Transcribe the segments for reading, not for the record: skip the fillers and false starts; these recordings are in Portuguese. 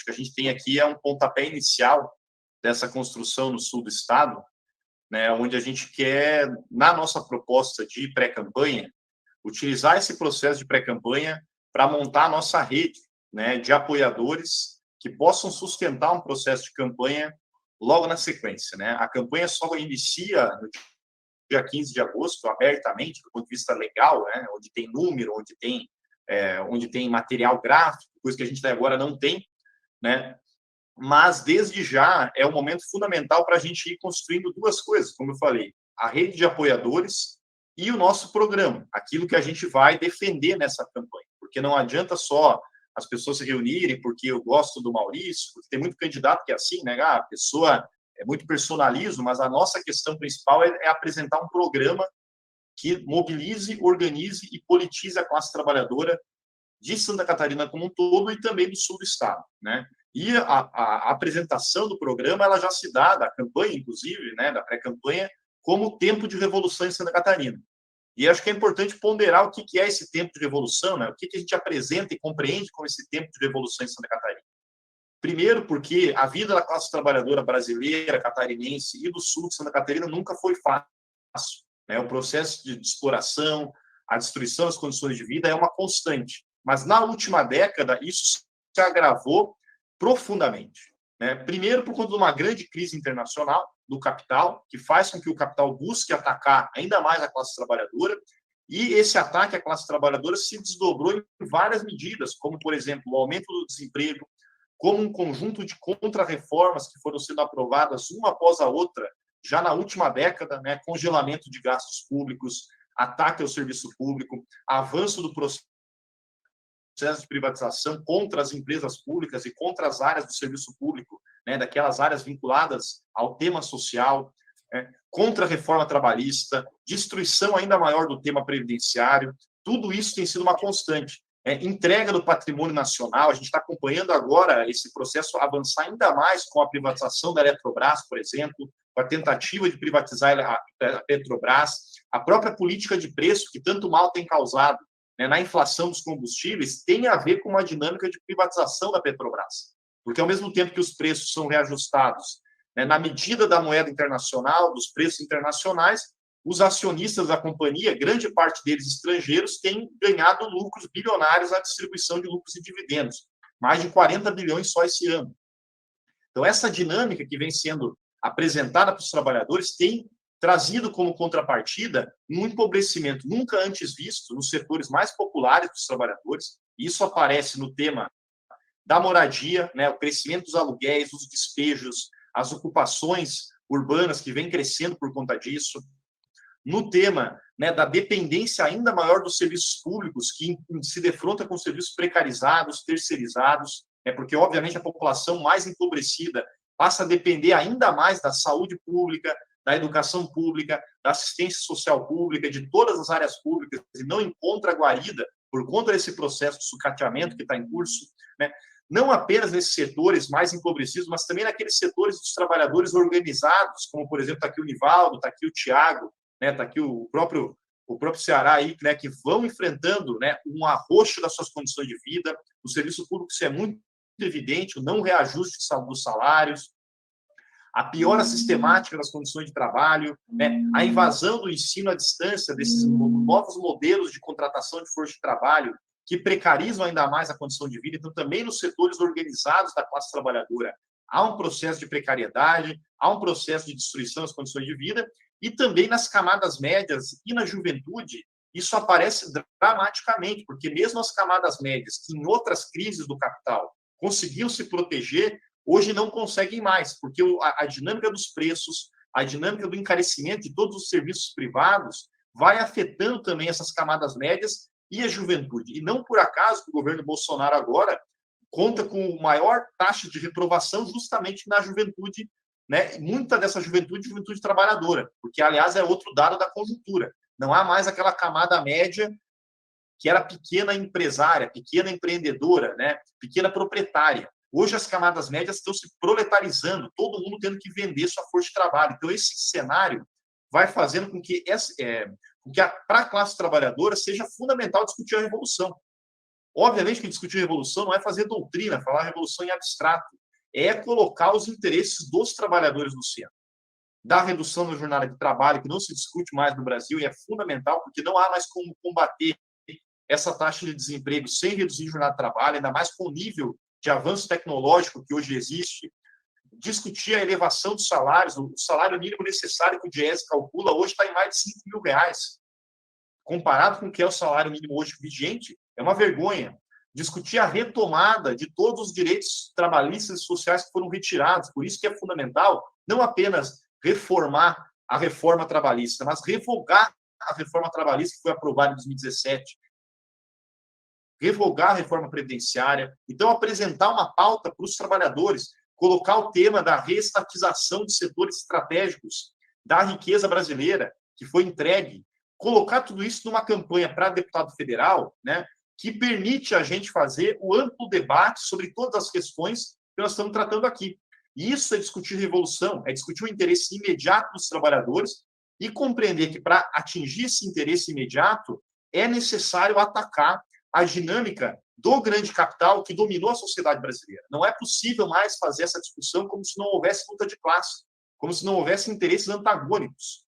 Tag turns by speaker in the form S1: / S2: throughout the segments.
S1: que a gente tem aqui é um pontapé inicial dessa construção no sul do estado, né, onde a gente quer, na nossa proposta de pré-campanha, utilizar esse processo de pré-campanha para montar a nossa rede, né, de apoiadores que possam sustentar um processo de campanha logo na sequência, né? A campanha só inicia no dia 15 de agosto, abertamente, do ponto de vista legal, né, onde tem número, onde tem material gráfico, coisa que a gente agora não tem, né? Mas, desde já, é um momento fundamental para a gente ir construindo duas coisas, como eu falei, a rede de apoiadores e o nosso programa, aquilo que a gente vai defender nessa campanha, porque não adianta só as pessoas se reunirem porque eu gosto do Maurício, porque tem muito candidato que é assim, né? A pessoa é muito personalismo, mas a nossa questão principal é apresentar um programa que mobilize, organize e politize a classe trabalhadora de Santa Catarina como um todo e também do sul do estado, né? E a apresentação do programa, ela já se dá, da campanha, inclusive, né, da pré-campanha, como tempo de revolução em Santa Catarina. E acho que é importante ponderar o que é esse tempo de revolução, né? O que a gente apresenta e compreende como esse tempo de revolução em Santa Catarina. Primeiro, porque a vida da classe trabalhadora brasileira, catarinense e do sul de Santa Catarina nunca foi fácil, né? O processo de exploração, a destruição das condições de vida é uma constante. Mas na última década, isso se agravou profundamente, né? Primeiro, por conta de uma grande crise internacional do capital, que faz com que o capital busque atacar ainda mais a classe trabalhadora, e esse ataque à classe trabalhadora se desdobrou em várias medidas, como, por exemplo, o aumento do desemprego, como um conjunto de contra-reformas que foram sendo aprovadas uma após a outra, já na última década, né? Congelamento de gastos públicos, ataque ao serviço público, avanço do processo de privatização contra as empresas públicas e contra as áreas do serviço público, né, daquelas áreas vinculadas ao tema social, contra a reforma trabalhista, destruição ainda maior do tema previdenciário. Tudo isso tem sido uma constante. Entrega do patrimônio nacional, a gente está acompanhando agora esse processo avançar ainda mais com a privatização da Eletrobras, por exemplo, com a tentativa de privatizar a Petrobras, a própria política de preço que tanto mal tem causado, né, na inflação dos combustíveis, tem a ver com uma dinâmica de privatização da Petrobras. Porque, ao mesmo tempo que os preços são reajustados, né, na medida da moeda internacional, dos preços internacionais, os acionistas da companhia, grande parte deles estrangeiros, têm ganhado lucros bilionários na distribuição de lucros e dividendos. Mais de 40 bilhões só esse ano. Então, essa dinâmica que vem sendo apresentada para os trabalhadores tem trazido como contrapartida um empobrecimento nunca antes visto nos setores mais populares dos trabalhadores. Isso aparece no tema da moradia, né, o crescimento dos aluguéis, os despejos, as ocupações urbanas que vem crescendo por conta disso. No tema, né, da dependência ainda maior dos serviços públicos, que se defronta com serviços precarizados, terceirizados, porque, obviamente, a população mais empobrecida passa a depender ainda mais da saúde pública, da educação pública, da assistência social pública, de todas as áreas públicas, e não encontra guarida por conta desse processo de sucateamento que está em curso, né? Não apenas nesses setores mais empobrecidos, mas também naqueles setores dos trabalhadores organizados, como, por exemplo, está aqui o Nivaldo, está aqui o Tiago, né? Está aqui o próprio Ceará, aí, né? Que vão enfrentando, né, um arroxo das suas condições de vida. O serviço público, isso é muito evidente, o não reajuste dos salários, a piora sistemática das condições de trabalho, né, a invasão do ensino à distância, desses novos modelos de contratação de força de trabalho que precarizam ainda mais a condição de vida. Então, também nos setores organizados da classe trabalhadora, há um processo de precariedade, há um processo de destruição das condições de vida, e também nas camadas médias e na juventude, isso aparece dramaticamente, porque mesmo as camadas médias, que em outras crises do capital conseguiam se proteger, hoje não conseguem mais, porque a dinâmica dos preços, a dinâmica do encarecimento de todos os serviços privados vai afetando também essas camadas médias e a juventude. E não por acaso que o governo Bolsonaro agora conta com maior taxa de reprovação justamente na juventude, né? Muita dessa juventude trabalhadora, porque, aliás, é outro dado da conjuntura. Não há mais aquela camada média que era pequena empresária, pequena empreendedora, né? Pequena proprietária. Hoje as camadas médias estão se proletarizando, todo mundo tendo que vender sua força de trabalho. Então, esse cenário vai fazendo com que para a classe trabalhadora seja fundamental discutir a revolução. Obviamente que discutir revolução não é fazer doutrina, falar revolução em abstrato, é colocar os interesses dos trabalhadores no centro. Da redução da jornada de trabalho, que não se discute mais no Brasil e é fundamental, porque não há mais como combater essa taxa de desemprego sem reduzir a jornada de trabalho, ainda mais com o nível de avanço tecnológico que hoje existe. Discutir a elevação dos salários, o salário mínimo necessário que o Diese calcula hoje está em mais de 5 mil reais. Comparado com o que é o salário mínimo hoje vigente, é uma vergonha. Discutir a retomada de todos os direitos trabalhistas e sociais que foram retirados. Por isso que é fundamental não apenas reformar a reforma trabalhista, mas revogar a reforma trabalhista que foi aprovada em 2017. Revogar a reforma previdenciária. Então, apresentar uma pauta para os trabalhadores, colocar o tema da reestatização de setores estratégicos da riqueza brasileira, que foi entregue, colocar tudo isso numa campanha para deputado federal, né, que permite a gente fazer o amplo debate sobre todas as questões que nós estamos tratando aqui. E isso é discutir revolução, é discutir o interesse imediato dos trabalhadores e compreender que, para atingir esse interesse imediato, é necessário atacar a dinâmica do grande capital que dominou a sociedade brasileira. Não é possível mais fazer essa discussão como se não houvesse luta de classe, como se não houvesse interesses antagônicos.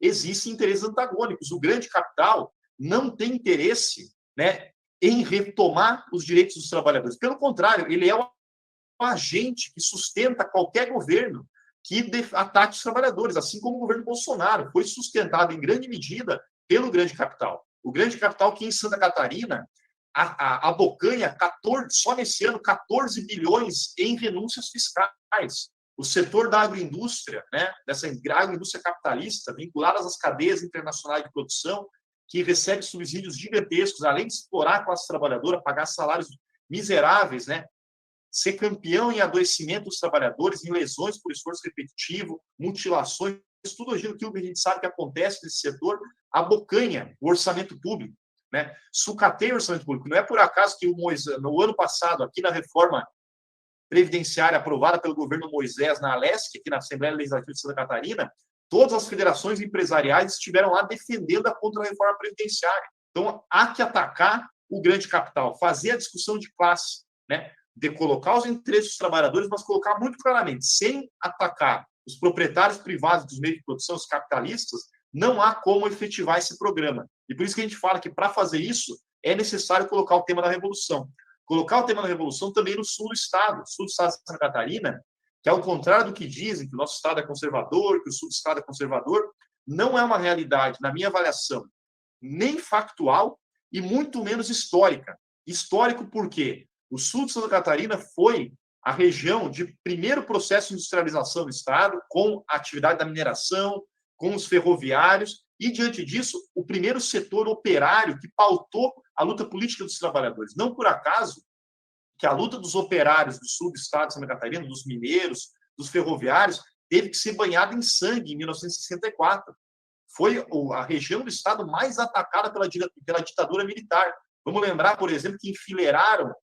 S1: Existem interesses antagônicos. O grande capital não tem interesse, né, em retomar os direitos dos trabalhadores. Pelo contrário, ele é um agente que sustenta qualquer governo que ataque os trabalhadores, assim como o governo Bolsonaro foi sustentado em grande medida pelo grande capital. O grande capital que em Santa Catarina abocanha 14, só nesse ano 14 bilhões em renúncias fiscais. O setor da agroindústria, né, dessa agroindústria capitalista, vinculada às cadeias internacionais de produção, que recebe subsídios gigantescos, além de explorar a classe trabalhadora, pagar salários miseráveis, né, ser campeão em adoecimento dos trabalhadores, em lesões por esforço repetitivo, mutilações, tudo aquilo que a gente sabe que acontece nesse setor, abocanha o orçamento público, né? Sucateia o orçamento público. Não é por acaso que no ano passado, aqui na reforma previdenciária aprovada pelo governo Moisés na Alesc, aqui na Assembleia Legislativa de Santa Catarina, todas as federações empresariais estiveram lá defendendo a contra-reforma previdenciária. Então, há que atacar o grande capital, fazer a discussão de classe, né? De colocar os interesses dos trabalhadores, mas colocar muito claramente, sem atacar os proprietários privados dos meios de produção, os capitalistas, não há como efetivar esse programa. E por isso que a gente fala que, para fazer isso, é necessário colocar o tema da revolução. Colocar o tema da revolução também no sul do estado de Santa Catarina, que, ao contrário do que dizem, que o nosso estado é conservador, que o sul do estado é conservador, não é uma realidade, na minha avaliação, nem factual e muito menos histórica. Histórico por quê? O sul de Santa Catarina foi a região de primeiro processo de industrialização do estado, com a atividade da mineração, com os ferroviários, e, diante disso, o primeiro setor operário que pautou a luta política dos trabalhadores. Não por acaso que a luta dos operários do sul do estado de Santa Catarina, dos mineiros, dos ferroviários, teve que ser banhada em sangue em 1964. Foi a região do estado mais atacada pela ditadura militar. Vamos lembrar, por exemplo, que enfileiraram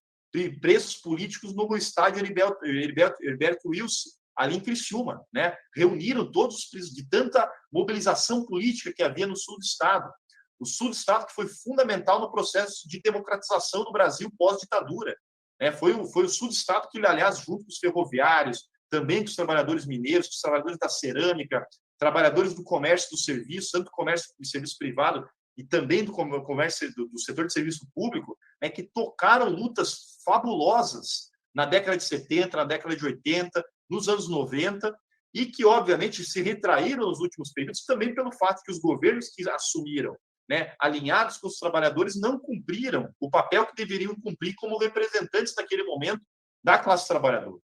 S1: presos políticos no estádio Heriberto Wilson, ali em Criciúma, né? Reuniram todos os presos de tanta mobilização política que havia no sul do estado. O sul do estado que foi fundamental no processo de democratização do Brasil pós-ditadura. Né? Foi o sul do estado que, aliás, junto com os ferroviários, também com os trabalhadores mineiros, com os trabalhadores da cerâmica, trabalhadores do comércio e do serviço, tanto do comércio e serviço privado, e também do comércio do setor de serviço público, né, que tocaram lutas fabulosas na década de 70, na década de 80, nos anos 90, e que, obviamente, se retraíram nos últimos períodos também pelo fato que os governos que assumiram, né, alinhados com os trabalhadores, não cumpriram o papel que deveriam cumprir como representantes naquele momento da classe trabalhadora.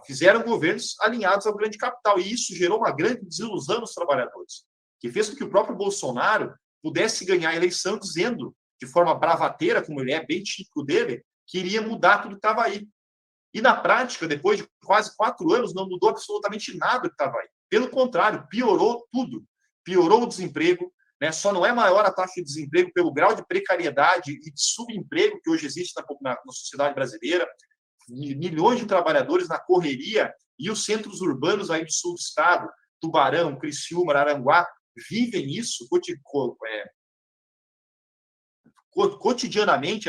S1: Fizeram governos alinhados ao grande capital, e isso gerou uma grande desilusão nos trabalhadores, que fez com que o próprio Bolsonaro pudesse ganhar a eleição dizendo, de forma bravateira, como ele é, bem típico dele, que iria mudar tudo que estava aí. E, na prática, depois de quase 4 anos, não mudou absolutamente nada que estava aí. Pelo contrário, piorou tudo. Piorou o desemprego, né? Só não é maior a taxa de desemprego pelo grau de precariedade e de subemprego que hoje existe na sociedade brasileira. Milhões de trabalhadores na correria, e os centros urbanos aí do sul do estado, Tubarão, Criciúma, Araranguá, vivem isso cotidianamente,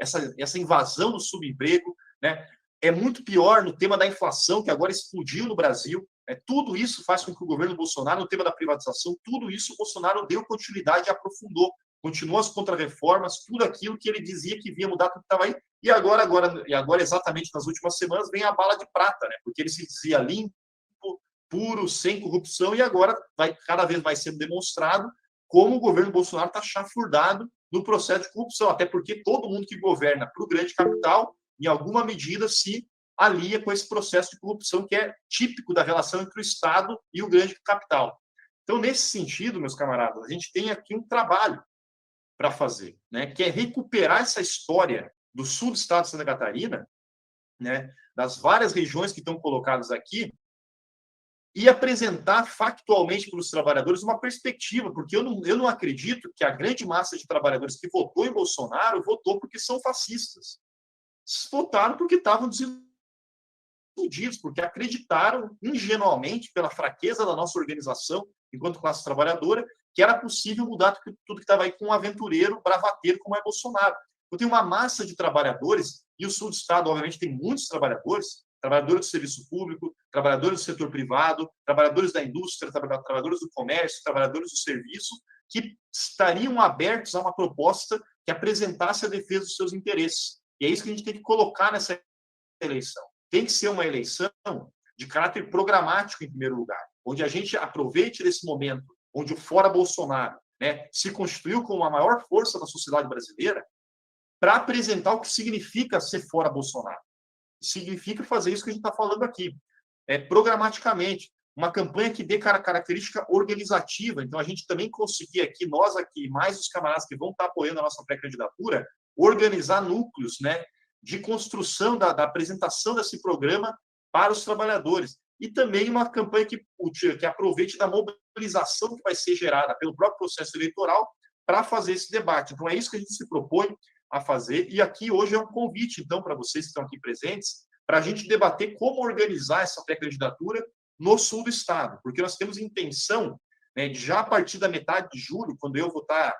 S1: essa invasão do subemprego, né? É muito pior no tema da inflação, que agora explodiu no Brasil. Tudo isso faz com que o governo Bolsonaro, no tema da privatização, tudo isso o Bolsonaro deu continuidade e aprofundou. Continuou as contrarreformas, tudo aquilo que ele dizia que ia mudar, tudo estava aí. E agora, exatamente nas últimas semanas, vem a bala de prata, né? Porque ele se dizia limpo, puro, sem corrupção, e agora vai cada vez mais sendo demonstrado como o governo Bolsonaro está chafurdado no processo de corrupção, até porque todo mundo que governa para o grande capital, em alguma medida, se alia com esse processo de corrupção que é típico da relação entre o Estado e o grande capital. Então, nesse sentido, meus camaradas, a gente tem aqui um trabalho para fazer, né, que é recuperar essa história do sul do estado de Santa Catarina, né, das várias regiões que estão colocadas aqui, e apresentar factualmente para os trabalhadores uma perspectiva, porque eu não acredito que a grande massa de trabalhadores que votou em Bolsonaro votou porque são fascistas. Votaram porque estavam desiludidos, porque acreditaram ingenuamente, pela fraqueza da nossa organização, enquanto classe trabalhadora, que era possível mudar tudo que estava aí com um aventureiro, bravateiro como é Bolsonaro. Eu tenho uma massa de trabalhadores, e o sul do estado, obviamente, tem muitos trabalhadores do serviço público, trabalhadores do setor privado, trabalhadores da indústria, trabalhadores do comércio, trabalhadores do serviço, que estariam abertos a uma proposta que apresentasse a defesa dos seus interesses. E é isso que a gente tem que colocar nessa eleição. Tem que ser uma eleição de caráter programático, em primeiro lugar, onde a gente aproveite desse momento, onde o fora Bolsonaro, né, se constituiu como a maior força da sociedade brasileira, para apresentar o que significa ser fora Bolsonaro. Significa fazer isso que a gente está falando aqui. Programaticamente, uma campanha que dê característica organizativa. Então, a gente também conseguir aqui, nós aqui, mais os camaradas que vão estar apoiando a nossa pré-candidatura, organizar núcleos, né, de construção da apresentação desse programa para os trabalhadores. E também uma campanha que aproveite da mobilização que vai ser gerada pelo próprio processo eleitoral para fazer esse debate. Então, é isso que a gente se propõe a fazer. E aqui hoje é um convite, então, para vocês que estão aqui presentes, para a gente debater como organizar essa pré-candidatura no sul do estado, porque nós temos intenção, né, de já a partir da metade de julho, quando eu vou estar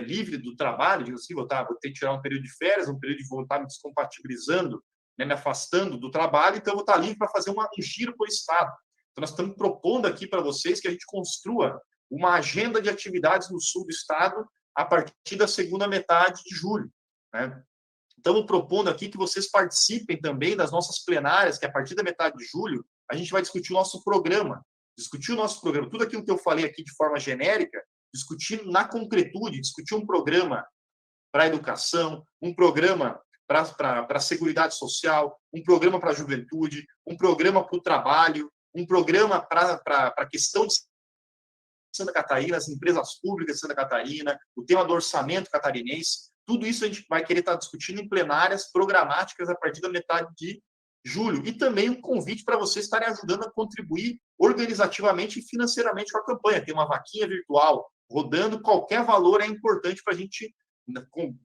S1: livre do trabalho, digo assim, vou ter que tirar um período de férias, um período de vou estar me descompatibilizando, né, me afastando do trabalho, então eu vou estar livre para fazer um giro por estado. Então nós estamos propondo aqui para vocês que a gente construa uma agenda de atividades no sul do estado a partir da segunda metade de julho, né? Estamos propondo aqui que vocês participem também das nossas plenárias, que a partir da metade de julho a gente vai discutir o nosso programa. Tudo aquilo que eu falei aqui de forma genérica, discutir na concretude, discutir um programa para a educação, um programa para a seguridade social, um programa para a juventude, um programa para o trabalho, um programa para a questão de Santa Catarina, as empresas públicas de Santa Catarina, o tema do orçamento catarinense. Tudo isso a gente vai querer estar discutindo em plenárias programáticas a partir da metade de julho. E também um convite para vocês estarem ajudando a contribuir organizativamente e financeiramente com a campanha. Tem uma vaquinha virtual rodando, qualquer valor é importante para a gente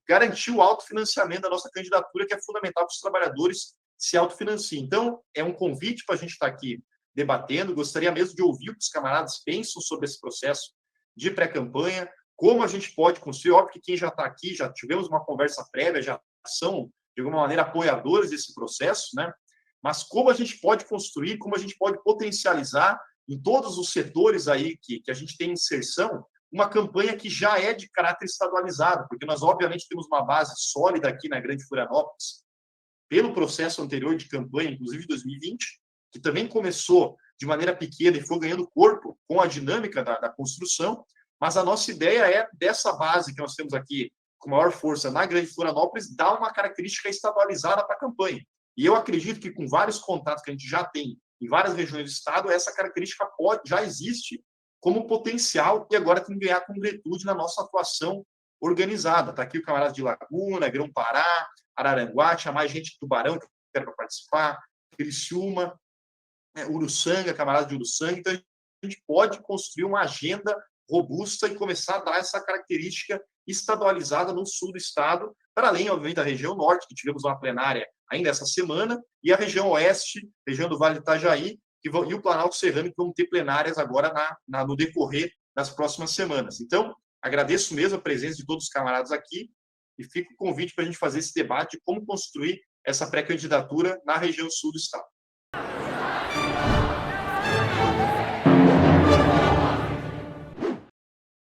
S1: garantir o autofinanciamento da nossa candidatura, que é fundamental para os trabalhadores se autofinanciem. Então, é um convite para a gente estar aqui debatendo. Gostaria mesmo de ouvir o que os camaradas pensam sobre esse processo de pré-campanha, como a gente pode construir. Óbvio que quem já está aqui, já tivemos uma conversa prévia, já são, de alguma maneira, apoiadores desse processo, né? Mas como a gente pode construir, como a gente pode potencializar em todos os setores aí que a gente tem inserção, uma campanha que já é de caráter estadualizado, porque nós, obviamente, temos uma base sólida aqui na Grande Florianópolis, pelo processo anterior de campanha, inclusive de 2020, que também começou de maneira pequena e foi ganhando corpo com a dinâmica da construção, mas a nossa ideia é, dessa base que nós temos aqui, com maior força na Grande Florianópolis, dar uma característica estadualizada para a campanha. E eu acredito que, com vários contatos que a gente já tem em várias regiões do estado, essa característica já existe como potencial e agora tem que ganhar concretude na nossa atuação organizada. Está aqui o camarada de Laguna, Grão-Pará, Araranguá, tinha mais gente de Tubarão que quer para participar, Criciúma, Uruçanga, camarada de Uruçanga. Então, a gente pode construir uma agenda robusta e começar a dar essa característica estadualizada no sul do estado, para além, obviamente, da região norte, que tivemos uma plenária ainda essa semana, e a região oeste, região do Vale do Itajaí, e o Planalto Serrano, que vão ter plenárias agora no decorrer das próximas semanas. Então, agradeço mesmo a presença de todos os camaradas aqui e fica o convite para a gente fazer esse debate de como construir essa pré-candidatura na região sul do estado.